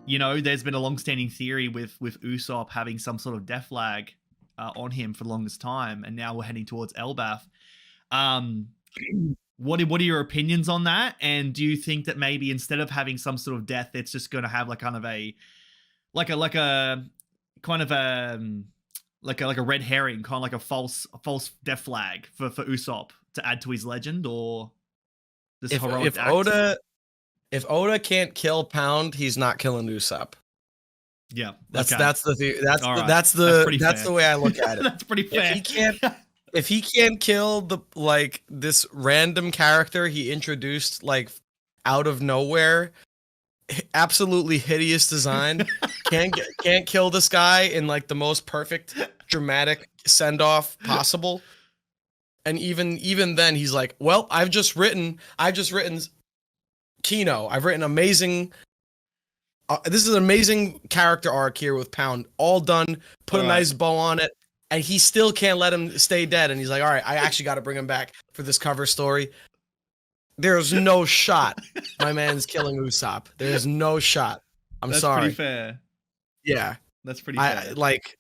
there's been a long-standing theory with Usopp having some sort of death lag on him for the longest time, and now we're heading towards ELBAF. What are your opinions on that? And do you think that maybe instead of having some sort of death, it's just going to have like kind of a red herring, kind of like a false death flag for Usopp to add to his legend, or this heroic act? If Oda can't kill Pound, he's not killing Usopp. Yeah, that's the way I look at it. That's pretty fair. If he can't kill this random character he introduced like out of nowhere, absolutely hideous design, can't kill this guy in like the most perfect dramatic send off possible, and even then he's like, well, I've just written Kino. I've written amazing. This is an amazing character arc here with Pound, all done. Put a nice bow on it, and he still can't let him stay dead. And he's like, "All right, I actually got to bring him back for this cover story." There's no shot my man's killing Usopp. There's no shot. I'm sorry. That's pretty fair. Yeah, that's pretty fair. Like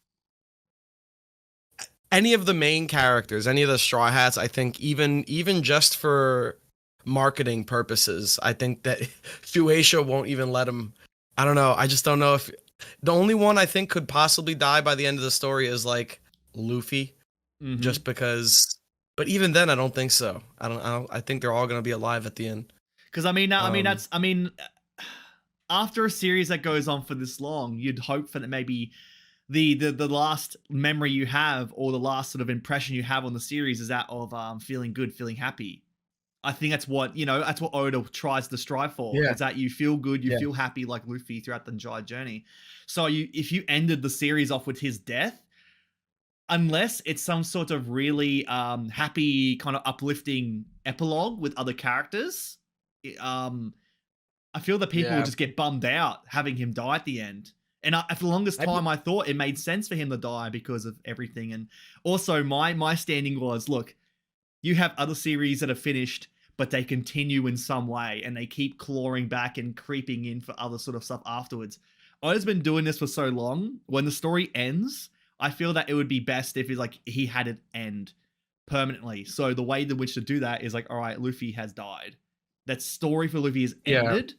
any of the main characters, any of the Straw Hats. I think even just for marketing purposes, I think that Shueisha won't even let him. I don't know. I just don't know if the only one I think could possibly die by the end of the story is like Luffy, just because. But even then, I don't think so. I think they're all gonna be alive at the end. Because after a series that goes on for this long, you'd hope for that maybe the last memory you have, or the last sort of impression you have on the series, is that of feeling good, feeling happy. I think that's what Oda tries to strive for. Yeah. Is that you feel good, you feel happy like Luffy throughout the entire journey. So if you ended the series off with his death, unless it's some sort of really happy, kind of uplifting epilogue with other characters, I feel that people will just get bummed out having him die at the end. And for the longest time, I thought it made sense for him to die because of everything. And also, my standing was, look, you have other series that are finished, but they continue in some way, and they keep clawing back and creeping in for other sort of stuff afterwards. Oda's been doing this for so long. When the story ends, I feel that it would be best if he had it end permanently. So the way in which to do that is like, all right, Luffy has died. That story for Luffy is ended,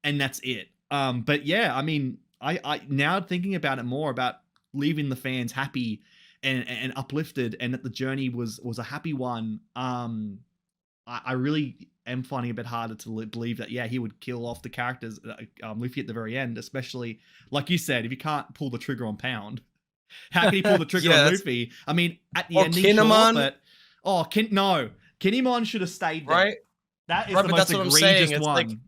and that's it. But yeah, I mean, I now thinking about it more, about leaving the fans happy and uplifted, and that the journey was a happy one. I really am finding it a bit harder to believe that he would kill off the characters, Luffy at the very end, especially like you said, if you can't pull the trigger on Pound, how can he pull the trigger on Luffy? I mean, at the ending, Kinemon, sure, but Kinemon should have stayed there. Right? That is the most egregious one.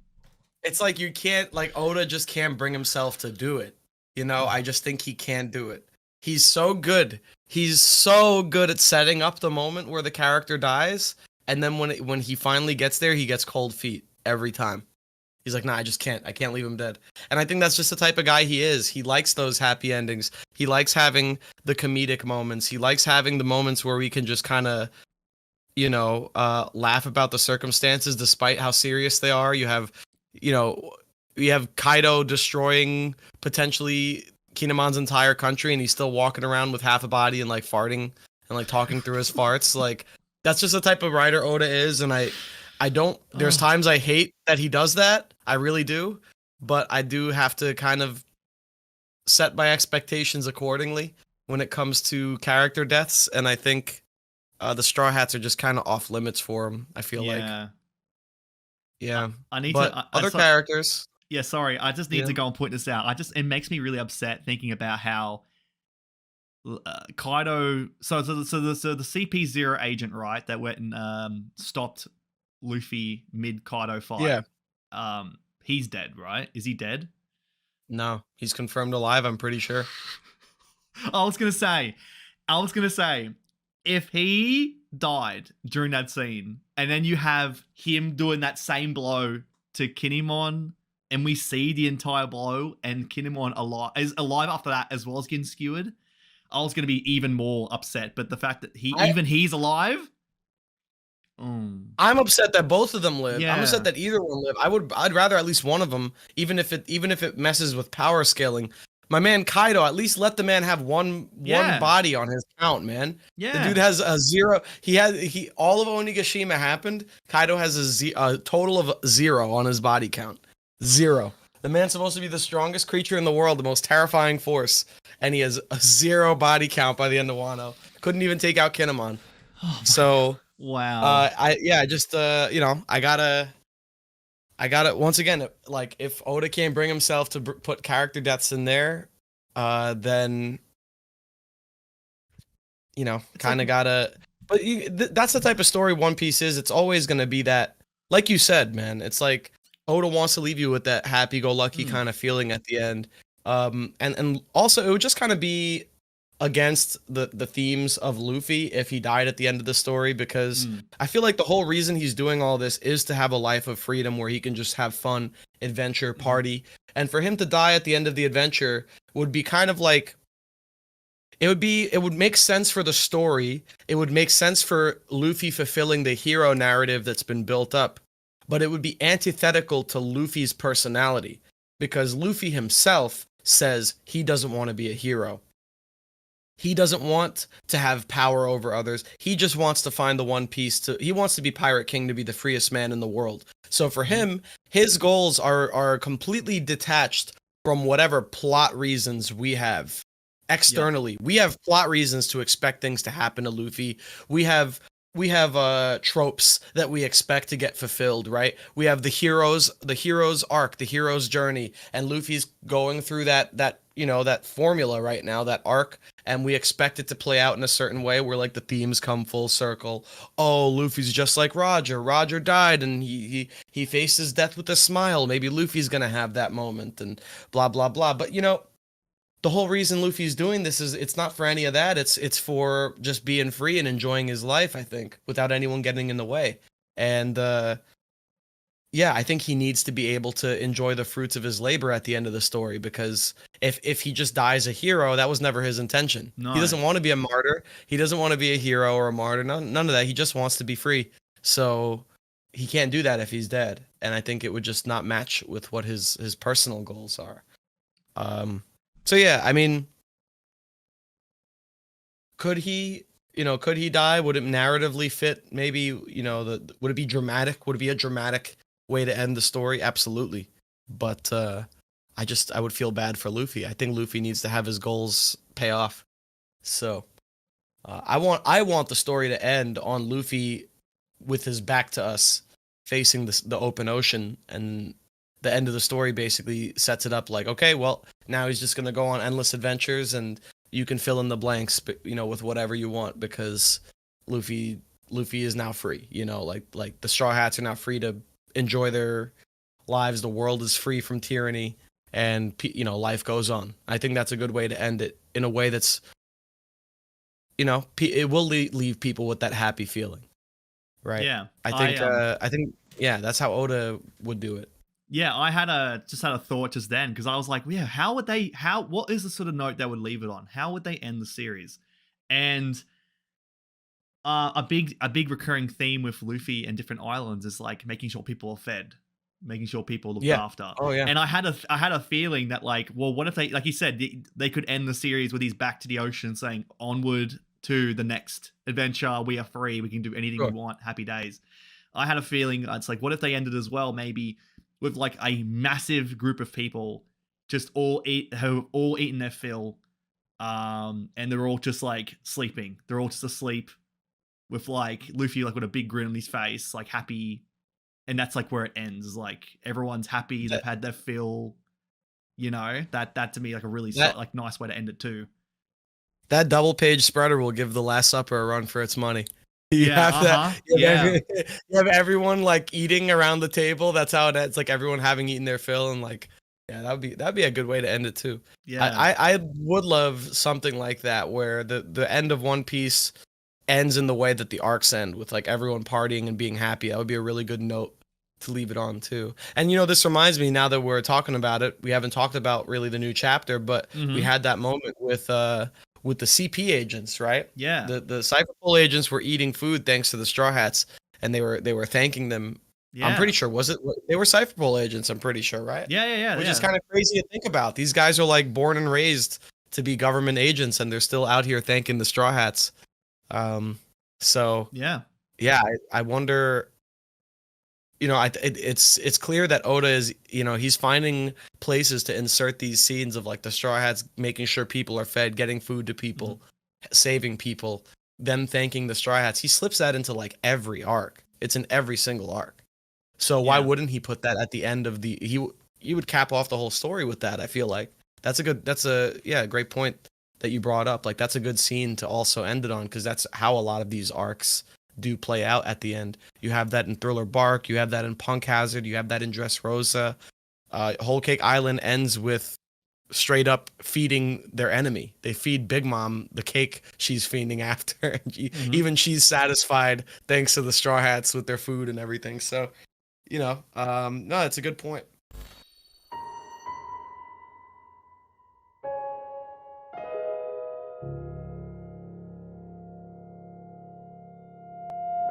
It's like you can't, like, Oda just can't bring himself to do it. I just think he can't do it. He's so good. He's so good at setting up the moment where the character dies, and then when he finally gets there, he gets cold feet every time. He's like, nah, I can't leave him dead. And I think that's just the type of guy he is. He likes those happy endings. He likes having the comedic moments. He likes having the moments where we can just kind of, laugh about the circumstances despite how serious they are. You have Kaido destroying potentially Kinemon's entire country, and he's still walking around with half a body and like farting and like talking through his farts. Like, that's just the type of writer Oda is, and I don't. There's times I hate that he does that. I really do, but I do have to kind of set my expectations accordingly when it comes to character deaths, and I think the Straw Hats are just kind of off limits for him. I feel like. Yeah. Other characters. Yeah, sorry. I just need to go and point this out. It makes me really upset thinking about how Kaido. So the CP0 agent, right, that went and stopped Luffy mid Kaido fight. Yeah. He's dead, right? Is he dead? No, he's confirmed alive, I'm pretty sure. I was gonna say, if he died during that scene, and then you have him doing that same blow to Kinemon, and we see the entire blow, and Kinemon is alive after that as well as getting skewered, I was gonna be even more upset. But the fact that he's alive, I'm upset that both of them live. I'm upset Yeah. that either one live. I'd rather at least one of them, even if it messes with power scaling. My man Kaido, at least let the man have one Yeah. body on his count, man. The Yeah. dude has a 0. He all of Onigashima happened. Kaido has a total of 0 on his body count. 0. The man's supposed to be the strongest creature in the world, the most terrifying force, and he has a 0 body count by the end of Wano. Couldn't even take out Kinemon. So Wow. I just I gotta once again, like, if Oda can't bring himself to put character deaths in there, then kind of gotta. But that's the type of story One Piece is. It's always gonna be that, like you said, man. It's like Oda wants to leave you with that happy-go-lucky kind of feeling at the end. And also it would just kind of be against the themes of Luffy if he died at the end of the story, because I feel like the whole reason he's doing all this is to have a life of freedom where he can just have fun, adventure, party. And for him to die at the end of the adventure would be kind of like, it would make sense for the story. It would make sense for Luffy fulfilling the hero narrative that's been built up, but it would be antithetical to Luffy's personality, because Luffy himself says he doesn't want to be a hero. He doesn't want to have power over others. He just wants to find the One Piece he wants to be Pirate King, to be the freest man in the world. So for him, his goals are completely detached from whatever plot reasons we have externally. We have plot reasons to expect things to happen to Luffy. We have tropes that we expect to get fulfilled, right? We have the hero's arc, the hero's journey, and Luffy's going through that formula right now, that arc, and we expect it to play out in a certain way where, like, the themes come full circle. Oh, Luffy's just like Roger. Roger died and he faces death with a smile. Maybe Luffy's gonna have that moment, and blah blah blah. But the whole reason Luffy's doing this is, it's not for any of that. It's for just being free and enjoying his life, I think, without anyone getting in the way. And yeah, I think he needs to be able to enjoy the fruits of his labor at the end of the story, because if he just dies a hero, that was never his intention. No. He doesn't want to be a martyr. He doesn't want to be a hero or a martyr. None of that. He just wants to be free. So he can't do that if he's dead. And I think it would just not match with what his personal goals are. So yeah, I mean, could he die? Would it narratively fit? Maybe, would it be dramatic? Would it be a dramatic way to end the story? Absolutely. But I would feel bad for Luffy. I think Luffy needs to have his goals pay off. So I want the story to end on Luffy with his back to us, facing the open ocean, and the end of the story basically sets it up like, okay, well, now he's just gonna go on endless adventures, and you can fill in the blanks, with whatever you want, because Luffy is now free. Like the Straw Hats are now free to enjoy their lives. The world is free from tyranny, and life goes on. I think that's a good way to end it, in a way that's, it will leave people with that happy feeling, right? Yeah. I think yeah, that's how Oda would do it. Yeah, I just had a thought just then, because I was like, yeah, what is the sort of note that would leave it on? How would they end the series? And a big recurring theme with Luffy and different islands is, like, making sure people are fed, making sure people looked after. Oh yeah. And I had a feeling that, like, well, what if they, like you said, they could end the series with he's back to the ocean saying, onward to the next adventure, we are free, we can do anything we want, happy days. I had a feeling it's like, what if they ended as well, maybe with, like, a massive group of people just have all eaten their fill, and they're all just, like, sleeping. They're all just asleep, with, like, Luffy, like, with a big grin on his face, like, happy, and that's, like, where it ends. Like, everyone's happy, they've had their fill. That to me, like, a really like nice way to end it too. That double page spreader will give The Last Supper a run for its money. You have everyone, like, eating around the table. That's how it ends. Like, everyone having eaten their fill, and, like, yeah, that'd be a good way to end it too. Yeah, I would love something like that, where the end of One Piece ends in the way that the arcs end, with, like, everyone partying and being happy. That would be a really good note to leave it on too. And this reminds me, now that we're talking about it, we haven't talked about really the new chapter, but we had that moment with the CP agents, right? Yeah. The Cypher Pole agents were eating food thanks to the Straw Hats, and they were thanking them. Yeah. I'm pretty sure they were Cypher Pole agents. I'm pretty sure, right? Yeah. Which is kind of crazy to think about. These guys are like born and raised to be government agents, and they're still out here thanking the Straw Hats. So yeah. I wonder. It's clear that Oda is, he's finding places to insert these scenes of like the Straw Hats making sure people are fed, getting food to people, saving people, them thanking the Straw Hats. He slips that into like every arc. It's in every single arc. So why wouldn't he put that at the end of he would cap off the whole story with that, I feel like. That's a great point that you brought up. Like that's a good scene to also end it on, because that's how a lot of these arcs do play out at the end. You have that in Thriller Bark, you have that in Punk Hazard, you have that in Dressrosa. Whole Cake Island ends with straight up feeding their enemy. They feed Big Mom the cake she's fiending after. Even she's satisfied thanks to the Straw Hats with their food and everything. So, no, it's a good point.